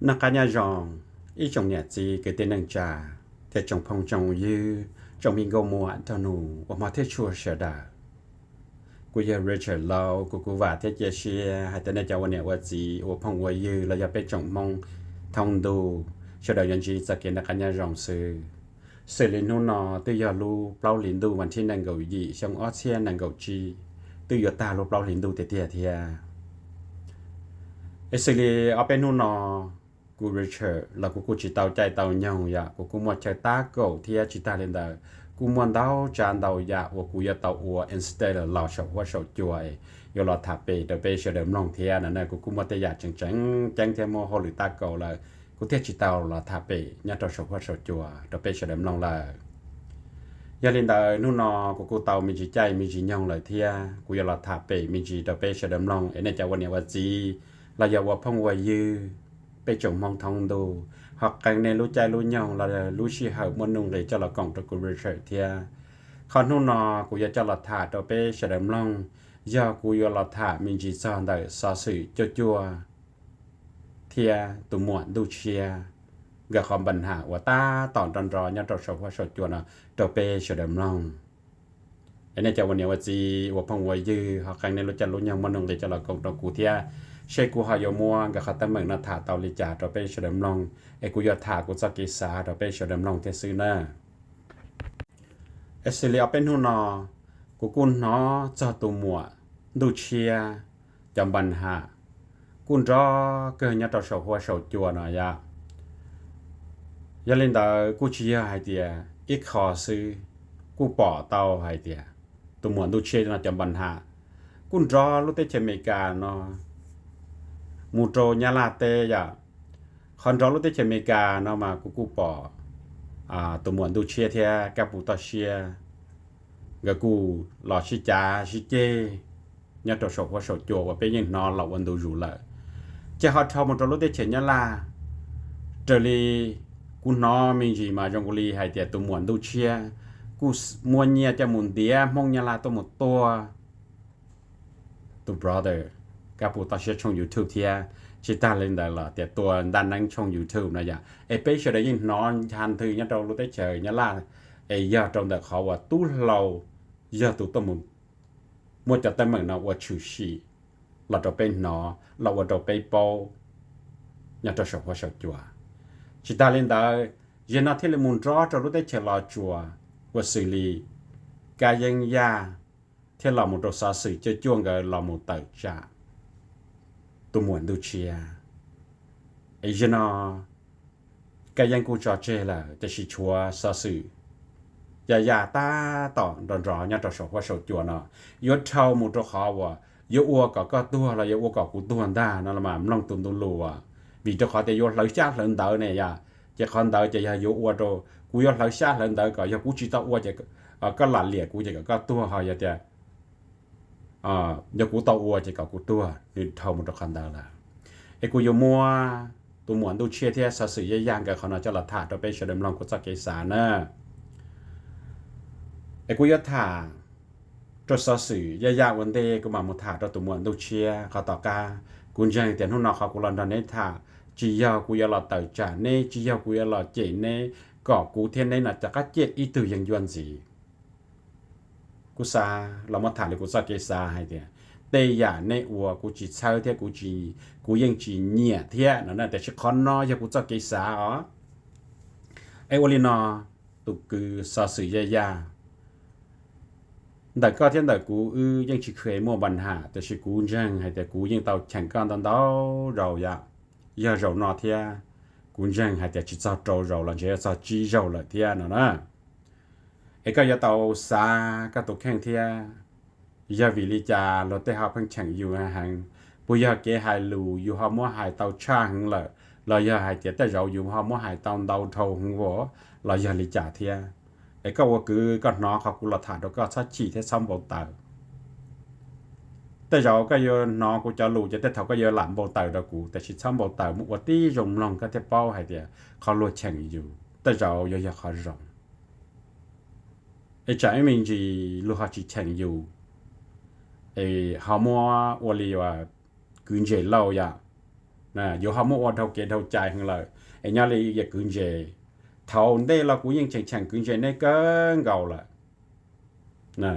นักการยองอีจงเนี่ยจีเกิดเตนังจ่าแต่จงพงจงยือจงมีโกมัวทนูว่ามาเทชัวเสดากูยังเรเชอร์เรากูว่าเทเจเชียให้แต่ในเจ้าวันเนี่ยว่าจีว่าพงว่ายือเราจะไปจงมองทองดูเสดายันจีจะเกิดนักการยองซื้อสื่อลินูนอตัวยาลูเปล่าลินดูวันที่นังเกาหยีชงออเซียนังเกาจีตัวยาตาลูเปล่าลินดูเตี้ยเทียเอสิลีเอาเป็นนูนอกูเรเชอร์แล้วกูจิตเอาใจเตาเงาอยากกูมัวใจตาเก่าที่จิตาเล่นได้กูมัวเดาจานเดาอยากว่ากูอยากเตาอัว instead เราชอบว่าชอบจวยยอเราถับไปเดาไปเฉลิมลองเทียนั่นนะกูมัวแต่อยากจังเทียมอหรือตาเก่าเลยกูเทียจิตเอาเราถับไปเนี่ยเราชอบว่าชอบจวยเดาไปเฉลิมลองเลยยาเล่นได้นู่นนอกูเตามีจิตใจมีจิตยองเลยเทียกูอยากเราถับไปมีจิตเดาไปเฉลิมลองเอ็นจะวันนี้ว่าจีเราอยากว่าพงว่ายือไปจงมองทองดูhọc càng nênรู้ใจรู้ยองเรารู้ชีหามันนุ่งเลยจะเรากล่องตะกุเรเชเทียขอนู่นนอกูอยากจะหลัดถาตัวไปเฉลิมลองย่อกูอยากหลัดถามีจีซอนได้สอสื่อจัวเทียตุ่มหมวนดูเชียกับความปัญหาว่าตาตอนรอเนี่ยเราชอบว่าชดจัวนะตัวไปเฉลิมลองอันนี้จะวันนี้ว่าจีว่าพงว่ายื้อเขาcàng nênรู้ใจรู้ยองมันนุ่งเลยจะเรากล่องตะกุเทียเชกูหายมัวกับเขาตั้งเมืองนาถาเตาลิจ่าเราไปเฉลิมลองกูยอดถากูจะกิสาเราไปเฉลิมลองเทซื้อน่ะสิลีเอาเป็นหูนอกูกุนนอจอตัวมัวดูเชียจำบันหากุนรอเกินยัดเราเฉาหัวเฉาจัวหน่อยะยาเล่นดากูเชียให้เดียอีกขอซื้อกูป่อเตาให้เดียตัวมัวดูเชียนะจำบันหากุนรอรู้แต่เชเมกาเนาะมูโตญาลาเตยะคอนโทรลที่อเมริกาเนาะมากูปอตัวหมวนดูเชียเทียกับปูตอเชียกับกูหล่อชิจาชิเจเนี่ยตัวชกว่าชกโจว่าเป็นยังนอนหลับวันดูอยู่เลยจะฮอตทอมตัวรถที่เฉียนยาลาเจลีกูนอมีจีมาจงกุลีให้เตียตัวหมวนดูเชียกูมวนเนียจะหมุนเดียมองยาลาตัวหมดตัวbrotherกับปูตาเชียช่อง YouTube เทียชิตาเล่นได้ละแต่ตัวด้านนั้นช่อง YouTube นะอย่าไปเฉยๆยินนอนชันถือเนี่ยเรารู้ได้เฉยเนี่ยล่ะยาตรงแต่เขาว่าตู้เรายาตู้ต้มมัวจะแต่เหมือนเราว่าชูชีเราจะเป็นนอเราว่าจะไปโปเนี่ยจะชอบว่าชอบจัวชิตาเล่นได้ยันนาที่เลมุนรอจะรู้ได้เฉยเราจัวว่าสิลีกายังยาที่เราหมดตัวสาสื่อจะจ้วงกับเราหมดเติร์จ่าตัวหมวนดูเชียเจนอก็ยังกูจอเจล่ะจะชิชัวสาสื่อย่าตาต่อดอนรอเนี่ยจะชอบว่าชอบจัวเนาะยศเช่าหมดตัวเขาว่ายกอัวก็ตัวเรายกอัวก็กูตัวได้นั่นละมันลองตุนรัวvì cho họ thì vô lấy sát lần đầu này ya chỉ còn đầu chỉ là vô uo đồ cú vô lấy sát lần đầu có cú chỉ tao uo chỉ có là liệt cú chỉ có tua họ vậy chứ giờ cú tao uo chỉ có cú tua đi thâu một đợt đầu làไอ้กูอยู่มัวตัวหมวนตัวเชี่ยที่สื่อยังกับเขาเนาะจะหลัดถ่าตัวไปเฉลิมลองกูจะเกษาเนอะไอ้กูยศถ่าตัวสื่อยากวันเดกูมาหมดถ่าตัวหมวนตัวเชี่ยเขาต่อกากูยังแต่หุ่นนอเขากูรอนตอนนี้ถ่าchỉ giờกูอยากเติร์จ่าเน่chỉ giờกูอยากเจเน่ก็กูเทียนในน่ะจะก็เจ็ดอีตัวยังยวนสิกูซาเรามาถ่ายเลยกูซาเกซาให้เดียเตยาในอัวกูจีเช่าเทียกูยังจีเนี่ยเทียนั่นน่ะแต่ชิคอนนอยังกูซาเกซาอ๋อไอ้วลีนอตุคือซาสือยาแต่ก็เทียนแต่กูยังชิเคยมัวปัญหาแต่ชิกูยังให้แต่กูยังเตาแข่งกันตอนเตาเราอยากเรานอเทียกูยังให้แต่ชิดเจ้าโจเราหลังจากเจ้าจีเราเลยเทียนั่นนะไอ้ก็อยากเตาซาก็ตกแข่งเทียอยากวิลิจาเราได้หาเพิ่งแข่งอยู่ห่างปุยอยากเกหายลูอยู่หามัวหายเตาช่างเลยเราอยากให้แต่เราอยู่หามัวหายเตาเตาทงหัวเราอยากลิจาเทียไอ้ก็ว่าคือก็น้องเขากูเราถ่ายแล้วก็ชัดชี้ที่ซ้ำบนเตาแต่เราก็เยอะน้องกูจะรู้จะแต่เขาก็เยอะหลานบนเตาเรากูแต่ชิดซ้ำบนเตามุกว่าตียมลองก็จะเป้าให้เดียเขาลวดแข่งอยู่แต่เราอยากเขารองไอ้ใจมิงจีลูกเขาจีแข่งอยู่ไอ้หามัววลีว่ากุญแจเล่าอย่า nè dù họ mua thầu kế thầu chạy hơn là anh nhớ là giờ cứng dễ thầu đây là cũng những chẳng chẳng cứng dễ này cơ gầu là nè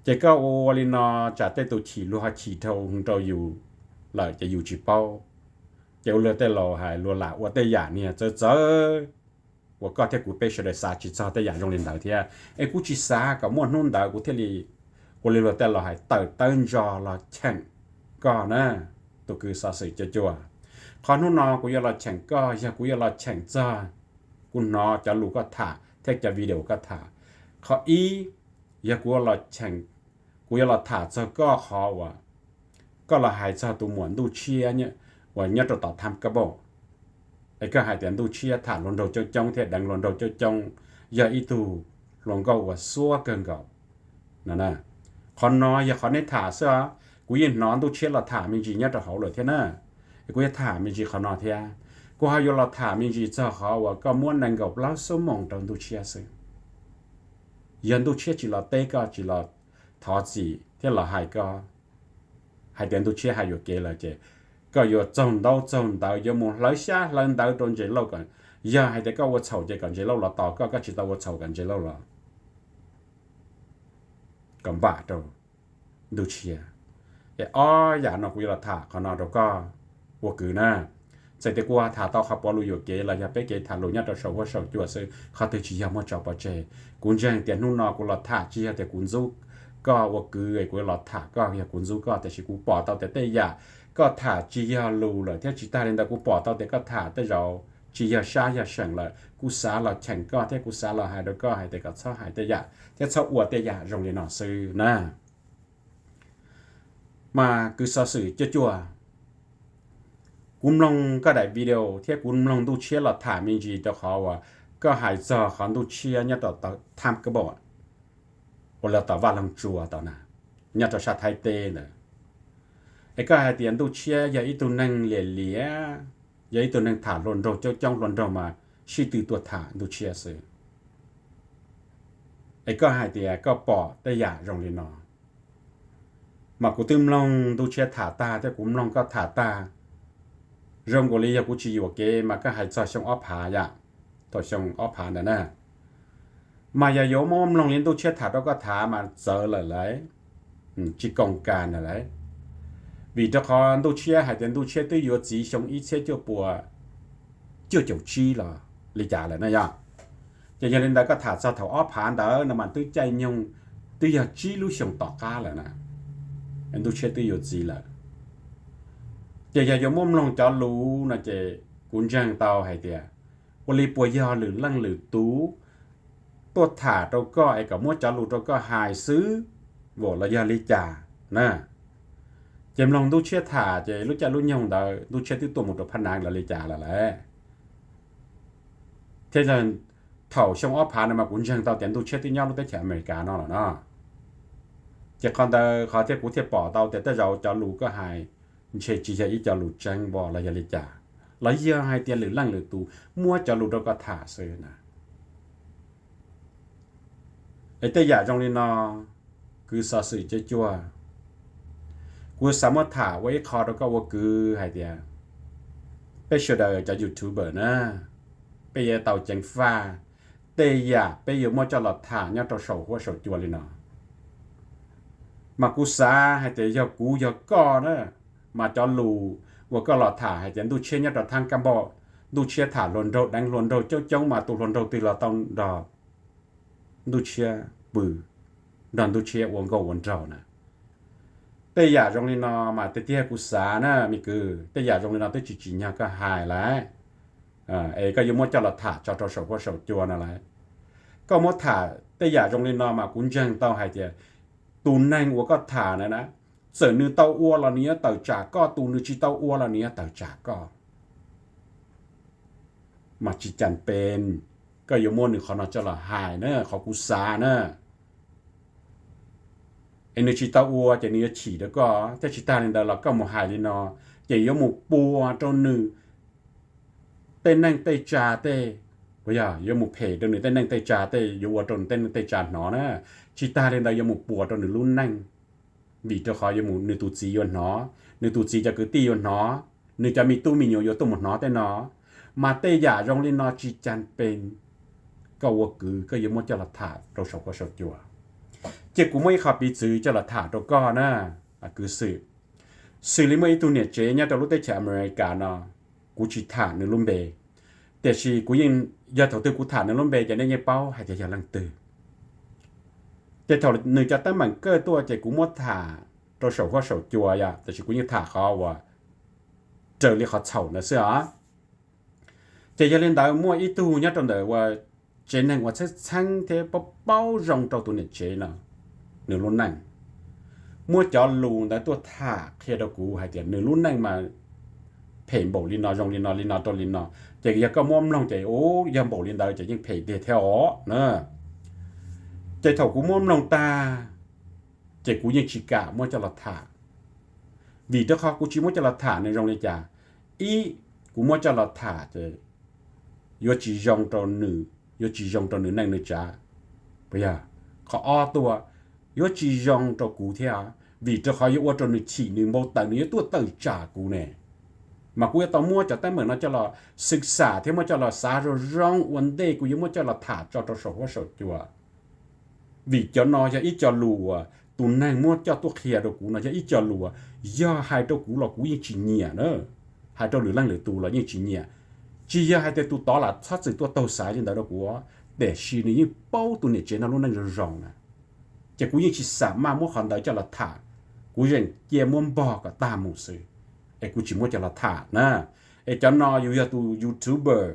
chỉ có ô li nó trả tới tụ chỉ luôn chỉ thầu không cho dù là chỉ dù chỉ bao chỉ lừa tới lò hay lừa là ô tới giả nè chớ我搞天古背学的啥去找的亚中领导天，哎，估计啥个么弄到古天里，我里头带了还等着了钱，个呢，都คือ啥事就做啊，ขอนู่นนอกู要了钱个，呀กู要了钱จ้กูนอจะรู้ก็ถ่าเทคจะวิดีโอก็ถ่าขออี呀กู要了钱กู要了ถ่า这个好ว่ะก็ละหายจะตัวหมวนดูเชียเนี่ยวันนี้เราต่อทำกระบอกไอ้ก็หายแต่ดูเชียถ่านลนโดเจ้าจ้องเทดังลนโดเจ้าจ้องอย่าอีตูลงก็ว่าซัวเกินกับนั่นนะขอนน้อยอย่าขอในถ่าเสื้อกูยินนอนดูเชียเราถ่ามีจีเนี่ยจะเขาเลยเท่านั้นกูจะถ่ามีจีขอนอเทียกูหายเราถ่ามีจีเจ้าเขาว่าก็ม้วนดังกับเราสมองตอนดูเชียสิยันดูเชียจีเราเตะก็จีเราทอจีที่เราหายก็หายเดินดูเชียหายอยู่เกลเจก็อยู่จงเดาอยู่มุหลายชาหลังเดาตรงเจเรากันอย่าให้แต่ก็ว่าเฉาเจกันเจเราต่อก็จิตว่าเฉากันเจเราละกันบ้าตัวดูเชียอ๋ออย่านอกวิลาถาขอนอเราก็ว่าคือนะใส่แต่กูถาต่อขับปอลูอยู่เกลอย่าไปเกถาลุญญาตัวเฉาว่าเฉาจั่วซื้อเขาเตจียามว่าเฉาปะเจกุญแจเตียนนู่นนอกูละถาจีแต่กุญซุก็ว่าคือไอ้กูละถาก็อย่ากุญซุก็แต่ชิกูปอต่อแต่เตยาก็ถ่าจียาลูเลยที่จิตาเรนดากูปอดตอนเด็กก็ถ่าแต่เราจียาชายาเฉิงเลยกูสาเราแข่งก็ที่กูสาเราหายแล้วก็หายแต่ก็เช่าหายแต่ยาที่เช่าอวดแต่ยาโรงเรียนหนังสือนะมาคือสื่อจั่วกุมลงก็ได้วิดีโอที่กุมลงดูเชียเราถ่ามีจีจะเขาว่าก็หายจอเขาดูเชียเนี่ยต่อทำก็บอกว่าเราต่อว่าลังจัวต่อนะเนี่ยต่อชาไทยเต้เนี่ยไอ้ก็หาเตียนดูเชียอย่าอีตัวนั่งเหลี่ยอย่าอีตัวนั่งถ่านลนโรจ้องลนโรมาชี้ตีตัวถ่านดูเชียซื้อไอ้ก็หาเตียก็ปอได้ยาโรงเรียนนอมากูตึมลองดูเชียถ่าตาแต่กูลองก็ถ่าตาเรื่องกูเลยกูชี้อยู่เกมาก็หายใจชงอ้อผาอย่าตัวชงอ้อผาเนี่ยนะมาอย่าโยมอมลองเรียนดูเชียถ่าแล้วก็ถ่ามาเจอเลยจีกองการอะไรvì cho con đôi chia hay đến đôi chia tới yếu chỉ sống ít chia cho bùa chưa chịu chi là lý giải là này à cho nên đã có thả ra thầu ốp phán đó là mà tôi chạy nhung tôi giờ chi lúc sống tỏ ca là nè anh đôi chia tới yếu chỉ là giờ giờ giống mông lòng cho lú là chị cuốn trang tàu hay tiệtวันนี้ปัวยอหรือลั่งหรือตู้ตัวถาเราก็ไอ้กับมั่วจะรู้เราก็หายซื้อบอกระยะลิจ่านะเจมลองดูเชื่อถาเจรู้จักรู้ยังเราดูเชื่อที่ตัวหมดตัวพนังละลิจ่าละแหละเท่านั้นเถ่าช่องอ้อพานะมากุญแจเตาเตียนดูเชื่อที่ย่อรู้ได้แค่อเมริกาเนาะเนาะจะคอนเตอร์เขาเทียบกูเทียบปอเตาแต่เราจะรู้ก็หายเชื่อจีจะอีจะรู้จังบอกระยะลิจ่าแล้วเยอะให้เตียนหรือลั่งหรือตูมั่วจะรู้เราก็ถ่าซื้อนะไอ้แต่อยากจงเลยนอคือสอสื่อเจ้ากูสามารถถ่าไว้คอเราก็ว่าคือให้เตียไปเชื่อเดอจะยูทูบเบอร์นะไปเยเต่าจังฟ้าแต่อยากไปอยู่มั่วจะหลอดถ่าเนี่ยตัวโฉหัวโฉจัวเลยนอมากูซาให้เตียยากูยาก้อนะมาจอลูว่าก็หลอดถ่าให้เตียนดูเชี่ยเนี่ยตัวทางกำบอกดูเชี่ยถ่าลนโดดังลนโดเจ้าจ้องมาตัวลนโดตีเราต้องดอดูเชี่ยปือดอนดูเชี่ยวนก็วนเจ้านะแต่อยากจงเลยนอมาแต่ที่กูสานะมีคือแต่อยากจงเลยนอแต่จริงๆเนี่ยก็หายแล้วเอก็ยังมั่วจะหลอดถ่าจอตัวโฉหัวโฉจัวนั่นแหละก็มั่วถ่าแต่อยากจงเลยนอมากุญแจเต้าให้เตียตูนนั่งวัวก็ถ่านะเสือนื้อเต้าอ้วนละเนี้ยเต่าจากก็ตูนื้อชีเต้าอ้วนละเนี้ยเต่าจากก็มาจิจันเป็นก็อยู่มั่วหนึ่งเขาน่าจะละหายเนอะเขากุศาเนอะไอ้เนื้อชีเต้าอ้วนจะเนื้อฉี่แล้วก็ถ้าชีตาเนี่ยเราก็มาหายเลยเนาะจะยมุปัวตรงหนึ่งเต้นนั่งเตจ่าเต้ว่าอย่ายมุเพตรงหนึ่งเต้นนั่งเตจ่าเต้อยู่ว่าตรงเต้นเตจ่าหนอนะชีตาเนี่ยเรายมุปัวตรงหนึ่งรุ่นนั่งบีเจ้าขอยมุนึตูจียนหนอนึตูจีจะคือตียนหนอ นึกจะมีตู้มีอยู่ตัวหมดเนาะแต่เนาะมาเตยาโรงเรียนนอจีจันเป็นก็ว่าคือก็ยังมั่วจะละถาเราชอบก็ชอบจัวเจ้ากูไม่ขับปีซื้อจะละถาเราก็นะคือสื่อลิมวยตัวเนี่ยเจ๊เนี่ยตัวรู้ได้จากอเมริกาเนาะกูจีถาในลุ่มเบแต่ชีกูยังยาถอดตัวกูถาในลุ่มเบจะได้ยังเป้าให้จะยังลังตื่นแต่ถอดหนึ่งจะตั้งมันเกิดตัวเจ้ากูมั่วถาเราชอบก็ชอบจัวยาแต่ชีกูยังถาเขาว่าเจอเรียกเขาเฉานะเสือเจ้าเล่นดาวมั่วอีตัวเนี่ยตอนเดียวว่าเจนนั่งว่าใช้ช่างเทปเป้ารองตัวเนี่ยเจเนาะหนึ่งรุ่นนั่งมั่วจอลูแต่ตัวท่าเคดกูให้เดี๋ยวหนึ่งรุ่นนั่งมาเพนบอกลินนอรองลินนอลินนอตัวลินนอเจ้ายังก็ม่อมลงใจโอ้ยังบอกลินดาวจะยังเพนเดียเท่าอ๋อเนอะเจ้าเท่ากูม่อมลงตาเจ้ากูยังชิกะมั่วจะละท่าวีเจ้าเขากูชิมั่วจะละท่าในโรงเรียนจ่าอีกูมั่วจะละท่าเจ้ายจีจงตัวหนึ่งยจีจงตัวหนึ่งนั่งในจ่าไปอ่ะเขาอ้อตัวยจีจงตัวกูเท่าvì cho họ yêu cho người chỉ người mô tả người tôi tự trả cú nè mà cú tao mua cho tới mình nó cho làศึกษาthế mà cho là xả rồi rong vấn đề cú yêu mà cho là thả cho sổ quá sổ chùa vì cho nó cho ít cho lùa tụi này mua cho tôi kia đồ cú nó cho ít cho lùa do hai đồ cú là cú yên chỉ nhẹ nữa hai đồ lửa lăng lửa tù là yên chỉ nhẹ chỉ do hai tụi đó là sát sự tôi tàu xả trên đó cú để xí này như bao tụi này chế nó luôn đang rong nè chỉ cú yên chỉ xả mà mua khoản đó cho là thảกูยังเกี่ยมบอกกับตามมุสือไอ้กูจิมัวจะละถาดนะไอ้จอนออยู่ยาตัวยูทูบเบอร์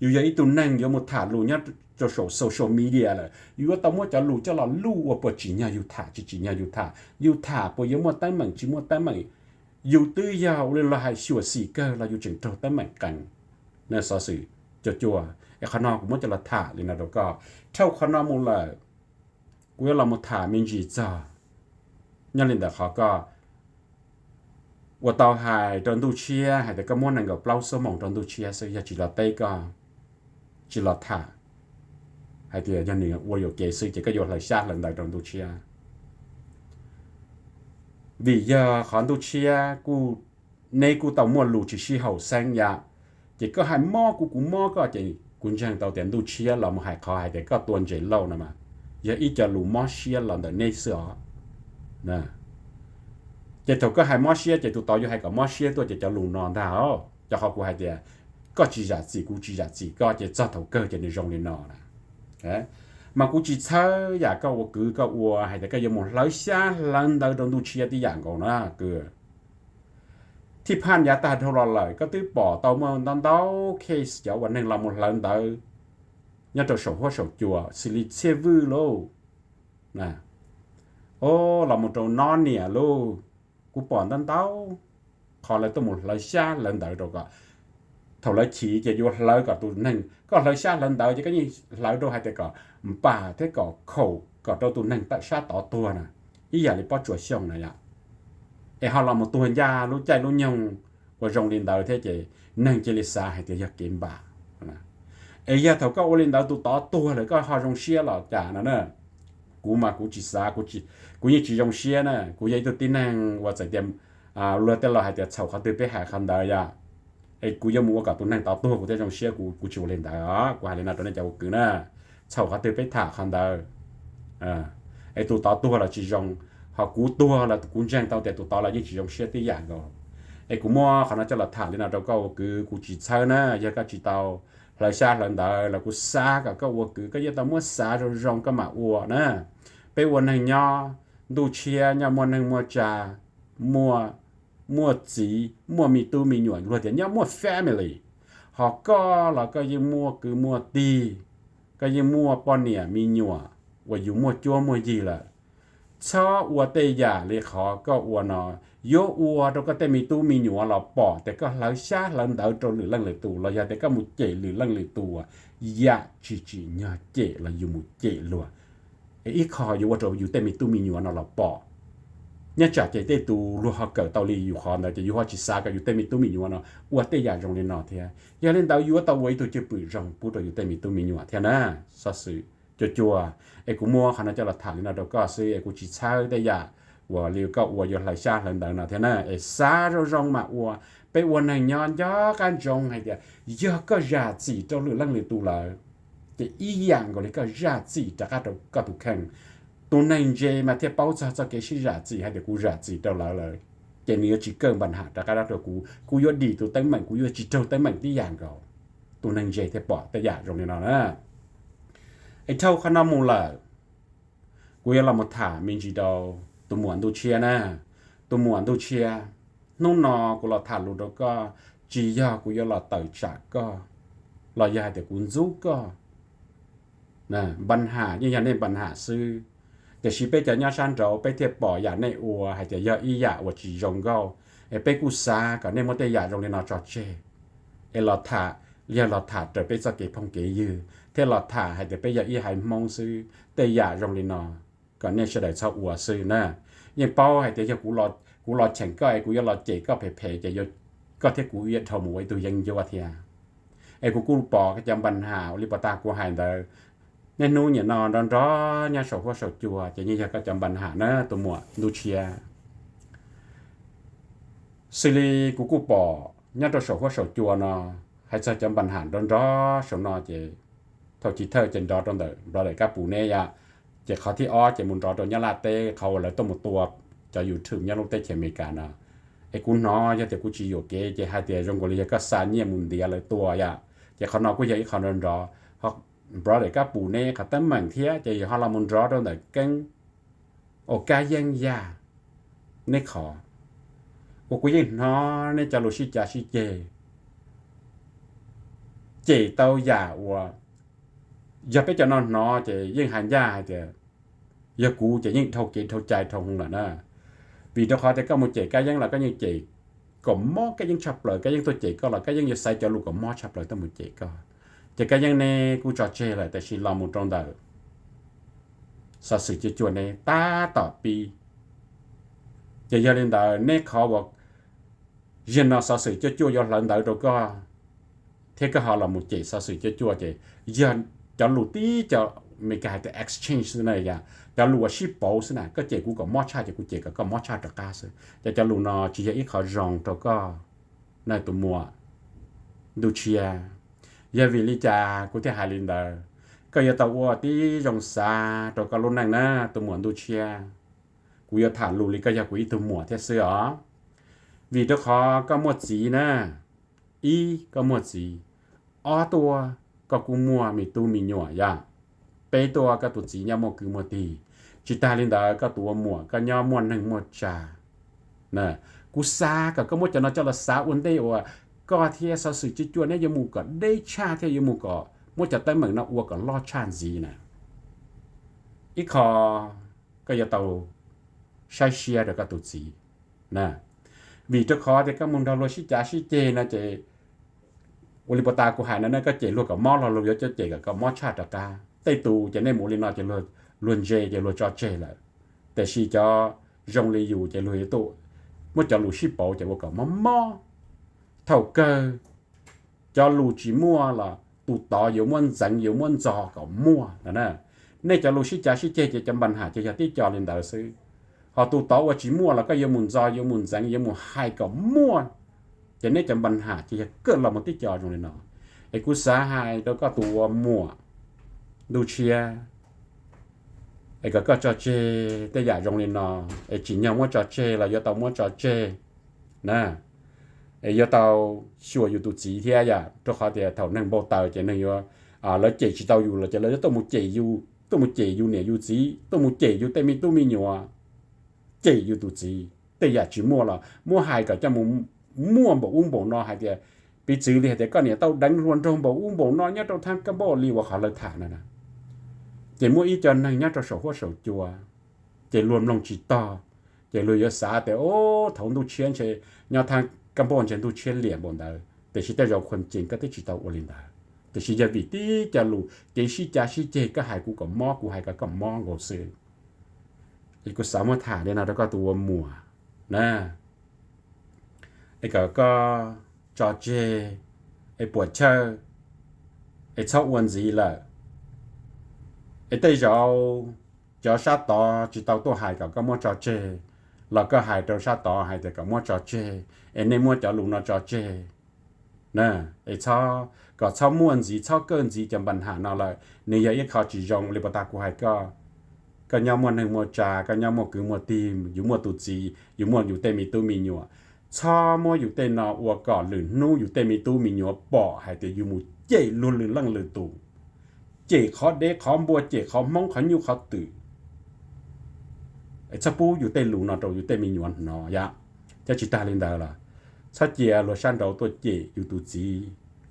อยู่ยาอีตัวนั่งอยู่มุถาดลู่เนี่ยจะโซเชียลมีเดียเลยอยู่ว่าตัวมัวจะลู่จะละลู่ว่าปจีเนี่ยอยู่ถาจีเนี่ยอยู่ถาปยังมัวตั้งมันจิมัวตั้งมันอยู่ตื้อยาวเลยละให้ชัวสีเกอร์เราอยู่จึงโตตั้งมันกันเนี่ยสอสื่อจัวไอ้ขนอกูมัวจะละถาดเลยนะแล้วก็เท่าขนอมูเลยกูเรามุถามินจีจ้าnhân lên đó họ có 我到海转度车还得个么能够包手忙转度车所以要只了对个只了他还得人呢我有解释这个有来下人来转度车vì giờ khoản độ xeกูnayกูtàu mua lù chỉ xí hậu sang ya chỉ có hai mòกูmò có chỉ cũng chẳng tàu tiền độ xe là một hai khó hai để có tuần chỉ lâu nè mà giờ ít cho lù mò xe là để nay sửa nè chỉ thầu có hai món xe chỉ tụi tao vô hai cái món xe tôi chỉ cho lùn non thảo cho họ của hai đứa có chỉ giá gì cũng chỉ giá gì có chỉ cho thầu cơ chỉ để rong lên nọ nè mà cũng chỉ chơi giả có một cứ có ua hay là cái một lối xa lần đầu trong đu chia đi dạng còn nó cứที่ผ่านยาตาเท่าไรเลยก็ตื้อป่อเตาเมืองตอนเตาเคสเจ้าวันหนึ่งเราหมดlần đầu nhớตัวsầu hoa sầu chùa xử lý xe vư lô nè ô là một trâu non nè lôกูปอนตั้งเต้าขอเลยตัวหมดเลยชาเล่นเดาตัวก็เท่าไรฉีจะอยู่เลยก็ตัวนึงก็เลยชาเล่นเดาจะก็ยิ่งเลยตัวให้แต่ก็ป่าแต่ก็เข่าก็ตัวนึงแต่ชาต่อตัวน่ะอีอย่างนี้ป้อจวดช่องน่ะยะไอ้เขาเราหมดตัวยารู้ใจรู้ยงว่าโรงเรียนเดาเท่เจนึงจะลิซาให้เดี๋ยวอยากกินบ่านะไอ้ยาเท่าก็โรงเรียนเดาตัวต่อตัวเลยก็เขาโรงเชียร์หรอกจ้านั่นเนอะกูมากูจีซากูยังจีจงเชียนะกูยังตัวตีนังว่าจะเตรียมเรือแต่เราให้เดี๋ยวเช่าเขาตัวไปหาคันได้ยะไอ้กูยังมัวกับตัวนั่งต่อตัวกูจะจงเชียกูชิวเล่นได้อ๋อกูหาเล่นนะตัวนั้นจะกูนะเช่าเขาตัวไปถาคันได้ไอ้ตัวต่อตัวเราจีจงเขากูตัวเรากูแจ้งตัวแต่ตัวต่อเรายังจีจงเชียที่อย่างก็ไอ้กูมัวเขาน่าจะเราถาเล่นนะเราก็คือกูจีเช่านะยังก็จีเตาเลยชาเล่นได้แล้วกูซากับก็ว่าคือก็ยังต้องมัวซาเราจงก็มาวัวนะไปวันหนึ่งย่อดูเชียย่อมัวหนึ่งมัวจ่ามัวจีมัวมีตู้มีหน่วยรวดเดียวย่อมัว family họก็เราก็ยังมัวคือมัวตีก็ยังมัวปอนเนี่ยมีหน่วยว่าอยู่มัวจัวมัวยีละชออัวเตยาเลยขอก็อัวนอโยอัวเราก็แต่มีตู้มีหน่วยเราปอแต่ก็เราชาเราเดาตัวหรือลังเลยตัวเราอยากแต่ก็มุเจหรือลังเลยตัวอยากจีเนี่ยเจเราอยู่มุเจลัวอีคออยู่ว่าเราอยู่แต่มีตู้มีหน่วยเราปอเนี่ยจากเจเตตูรู้เขาเกิดเตาลีอยู่คอนะจะอยู่ว่าจิซาก็อยู่แต่มีตู้มีหน่วยเนาะอัวเตยาจงเรียนเนาะเทียอย่าเล่นเตาอยู่ว่าเตาไว้ตัวจะปืนจงพูดตัวอยู่แต่มีตู้มีหน่วยเทียนะสื่อจัวไอ้กูมัวขนาดจะละถางนะเราก็ซื้อไอ้กูจิซาได้ยาว่าเลี้ยวก็อัวอยู่หลายชาติหลังๆนะเทียนะไอ้ซาเราจงมาอัว ไปวันไหนย้อนย้อการจงให้เดียยอก็ยาจีเจ้าหรือลังหรือตัวเลยแต่อีอย่างก็เลยก็ยาจีจะก็ถูกแข่งตัวในเจมาเทียบเป้าจะเกชิยาจีให้เดี๋ยวกูยาจีเจ้าเลยเจนี้จีเกินปัญหาแต่ก็ตัวกูยอดดีตัวเต็มเหมือนกูยอดจีเจ้าเต็มเหมือนที่อย่างก็ตัวในเจเทียบปอแต่อยากตรงนี้นะไอ้เท่าขนมมูลกูยังเรามาถามมินจีดอตัวหมวนตัวเชียนะตัวหมวนตัวเชียนู่นนอกูเราถามรู้แล้วก็จียากูยังเราเติร์จากก็เราอยากแต่กูรู้ก็นะปัญหายังในปัญหาซื้อแต่ชีไปจะย่าชันเราไปเทียบปออย่างในอัวให้แต่ยาอีอยากว่าจีจงก็ไอ้ไปกูซากับในมดแต่อยากตรงในนอจอเจไอ้เราถาเรียกเราถาแต่ไปสเก็ตพงเกยยืเท่เราถาให้แต่ไปอยากอีให้มองซื้อแต่อยากตรงในนอก่อนเนี่ยเฉลยชาวอัวซื้อนะยังเป้าให้แต่กูรอแข่งก็ไอ้กูยังรอเจก็เพย์จะยศก็เท่กูยัดทอมไว้ตัวยังยวดเทียไอ้กูปอก็จำปัญหาลิปตากูหายเดอในนู้นเนี่ยนอนร้อนเนี่ยสาวจัวจะนี่ก็จำปัญหานะตัวหมวดดูเชียสิลีกูปอเนี่ยตัวสาวจัวเนาะให้จะจำปัญหาร้อนสนอเจเท่าจีเธอเจนร้อนตรงเดอเราเลยกับปูเนียเจเขาที่อ้อเจมุนร้อนตัวยาลาเต้เขาเลยตัวหมดตัวจะอยู่ถึงยาลูกเต้เขียนอเมริกานะไอ้กูน้อยแต่กูจีโยเกเจหายเดียจงกุลีก็ซาเนี่ยมุนเดียเลยตัวยาเจเขานอกูอยากให้เขาร้อนเพราะบรอเลยก็ปูเน่เขาตั้งเหมือนเทียจะเขาเรามุนร้อนตรงไหนกันโอกายังยาในขอกูยังน้อในจะรู้ชิจาชิเจเต้ายาว่าอย่าไปจะนอนน้อเจยิ่งหันยาเจอย่ากูจะยิ่งเท่าเกณฑ์เท่าใจเท่าหงหล่ะนะvì đó họ thì có một chế cáiยังlà cái như chế có mò cáiยังchập lời cáiยังtôi chế có là cáiยังnhư sai cho lúc có mò chập lời tôi một chế có chế cáiยังnàyกูtrò chơi lại tại vì làm một trong đời sở sử chế chuột này ta tỏ pi chế giờ lên đời này khóบอกdân nó sở sử chế chuột do lần đời rồi có thế cái họ là một chế sở sử chế chuột chế giờ cho lụt tí cho mình cái cái exchange này ya cho lụt ship bảo thế này cái chế cũng có mò cha chế cũng chế có mò cha được cả rồi cho lụt nó chỉ là ít họ rong cho có này tụi muaดูเชียgiờ vì lýจากูที่หาลินเดอร์ก็อย่าตัวว่าที่รองซาตัวก็รุ่นนั้นนะตัวหมวนดูเชียกูอย่าถามลูลิก็อย่ากูอีตัวหมวนเท่เสือvìตัวคอก็หมดสีนะอีก็หมดสีอ้อตัวก็กูมัวมีตู้มีหน่วยย่าไปตัวก็ตัวสีย่าโมคือหมดตีจิตาลินเดอร์ก็ตัวหมวก็ย่อมวนหนึ่งหมดจานะกูซาก็หมดจะนอจะละซาอุ่นได้ว่าก็เทียสสื่อจิจวนเนี่ยยมูก็ได้ชาเทียยมูก็มั่วจะตั้งเหมือนนักวัวก็ลอดชาจีนะอีคอก็อย่าเตาใช้เชียร์เด็กก็ตุจีนะวีจะคอเด็กก็มุนเราโลชิจาชิเจนะเจอุลิปตากูหายนั่นก็เจลูกกับมอเราเราจะเจกับมอชาตกาไต้ตูจะในหมูลินอจะล้วนเจจะล้วนจอเจแหละแต่ชีจอจงเลยอยู่จะล้วนตัวมั่วจะรู้ชิปโปจะว่ากับมอthầu cơ cho lù chỉ mua là tụ tỏ yếu muốn dẫn yếu muốn dò có mua là nè nên cho lù sĩ chế chỉ chấm bàn hạ chỉ cho tí cho lên đời sư họ tụ tỏ và chỉ mua là cái yếu muốn dò yếu muốn dẫn yếu muốn hai có mua cho nên chấm bàn hạ chỉ cỡ là một tí cho trong này nó cái cú xã hai đó có tụ mua đủ chia cái có cho chê tới giả trong này nó cái chỉ nhau muốn cho chê là do tao muốn cho chê nè giờ tao sửaอยู่ตัวจีเทียอย่าตัวเขาเดียเท่านั่งโบตาวจะนั่งอยู่แล้วเจchỉ taoอยู่แล้วจะแล้วตัวมุเจอยู่เนี่ยอยู่จีตัวมุเจอยู่แต่มีตัวมีอยู่เจอยู่ตัวจีแต่อย่าchỉ mua là mua hai cả cho mua bộ uống bộ no hai tia bị chữ thìแต่ก็เนี่ยtao đánh luôn trong bộ uống bộ no nhá tao tham cái bộ liว่าเขาเลยถานั่นนะเจmua ý choนั่งnhá tao sầu hoa sầu chùaเจรวมลงchỉ toเจเลยเยอะสาแต่โอ้ถงดูเชียนเชยnháทาง根本全都牵连不到，但是在绕困境，嗰啲知道我领導，但是就為啲就路，幾時假時這個係嗰個摸，嗰係嗰個摸我說，一個什麼塔咧，那都個ตัวมัวนะไอ้ก็จอเจไอ้ปวดเชอไอ้ชอบวันgì làไอ้ได้เราชาต่อจิตเอาตัวหายก็摸จอเจ เราก็หายตัวชาต่อหายแต่ก็มัวจอเจเอ็นในมัวจอลุงนอจอเจนะไอ้ก็ชอบม่วนจีชอบเกินจีจำปัญหาเราเลยในยังอีกเขาจีจงเลยปตากูหายก็ยามมัวหนึ่งมัวจาก็ยามมัวคือมัวตีมอยู่มัวตุจีอยู่มัวอยู่เตมีตู้มีหนัวชอบมัวอยู่เตนออัวก่อนหรือนู่อยู่เตมีตู้มีหนัวปอหายแต่อยู่มูเจลุนหรือลังหรือตู่เจเขาเด็กเขาบัวเจเขามองเขาอยู่เขาตื่นไอ้ชาปูอยู่เต้นหลูนอโตอยู่เต้นมีหยวนนอยะจะจิตาลินดาล่ะชาเจียโลชันโตตัวเจอยู่ตัวจี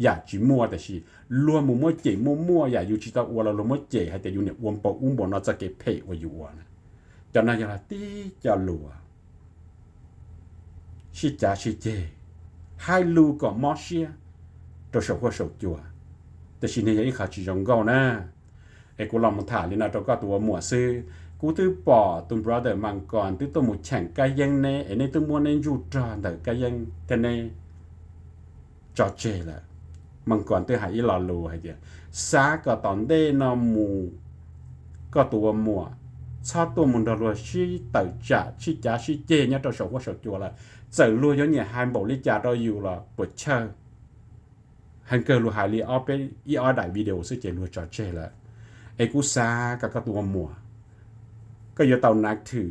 อยากจีมัวแต่สิรัวมัวเจมัวอยากอยู่จิตาอัวเรามัวเจให้แต่อยู่เนี่ยอวมปออุ้มบนเราจะเก็บเพว่าอยู่อัวนะจำนายละตีจะลัวชิจ่าชิเจให้ลูก็มอเชียตัวชาวก็ชาวจัวแต่สิเนี่ยยังขาดจีจงเก้านะไอ้กูลองมาถ่ายเลยนะตัวก็ตัวมัวซื้อกูตื้อปอตุ้มบรอเดอร์มังกรตื้อตัวหมูแข่งกายังเน่ไอ้ในตุ้มมัวในยูจอนแต่กายังแต่ในจอเจละมังกรตื้อหายหล่อลูให้เดียวซาก็ตอนเด้นอมูก็ตัวมัวชอบตัวมันดอรัวชี้เต่าจ่าชี้จ่าชี้เจเนี่ยตัวชาวว่าชาวจัวละเจอรัวย้อนเนี่ยฮันบอกลิจ่าเราอยู่ละปวดเชอฮันเกิดรัวหายลีออฟเป็นอีออได้วิดีโอซึ่งเจรัวจอเจละไอ้กูซาก็ตัวมัวก็อย่าเต่านักถือ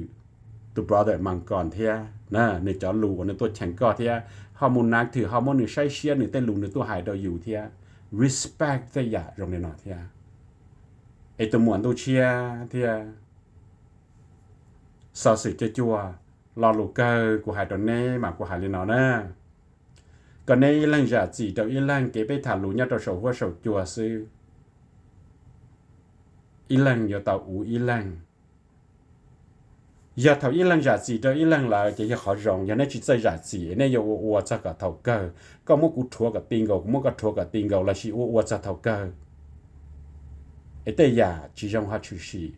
ตัวบรอเดอร์มังกรเทียนะในจอลูในตัวแข่งก็เทียฮอร์โมนนักถือฮอร์โมนหนึ่งใช้เชียร์หนึ่งเต้นลูในตัวหายเราอยู่เทีย respect เทียตรงในหน่อยเทียไอตัวหมวนตัวเชียเทียสอสิจะจัวรอลูกเกอร์กูหายตัวเน่มากูหายเลยเนาะนะก็ในหลังจากจีตัวอีหลังเก็บไปถ่ายลูเนี่ยตัวโฉว่าโฉจัวซื้ออีหลังอย่าตัวอูอีหลังgiờ thầu ít lần giả gì đó ít lần là chỉ họ rong giờ này chỉ xây giả gì này giờ uo chắc cả thầu cơ có một cú thua cả tiền gạo một cái thua cả tiền gạo là chỉ uo chắc thầu cơ ấy đây giả chỉ trong họ chủ sĩ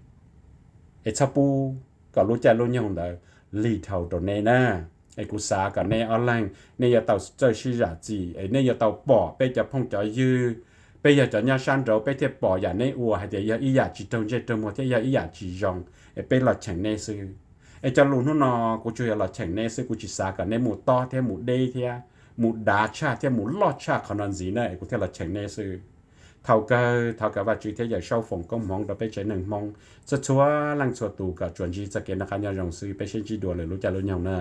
ấy sắp bu cả lối chạy lối nhông đó lì thầu đồ này nè ấy cú xả cả này online này giờ tàu chơi chỉ giả gì ấy này giờ tàu bỏ bây giờ phong trào dư bây giờ cho nhà sang rồi bây giờ bỏ giả này uo hay giờ ý giả chỉ trong chơi trong một thế giờ ý giả chỉ rong ấy bây là chẳng này sưไอ้เจ้าลุงนู่นนอกูช่วยเราแข่งเนสกูจิสากันในหมู่ต่อเทียหมู่เดย์เทียหมู่ดาชาเทียหมู่ลอดชาขนาดนี้นะไอ้กูเทียเราแข่งเนสเท่ากับว่าจีเทียใหญ่เช่าฝงก็มองเราไปใจหนึ่งมองจะชัวร์ลังชัวตูกับจวนจีจะเกณฑ์นะคะยาจงซื้อไปเช่นจีดัวเลยรู้จักรู้ยังนะ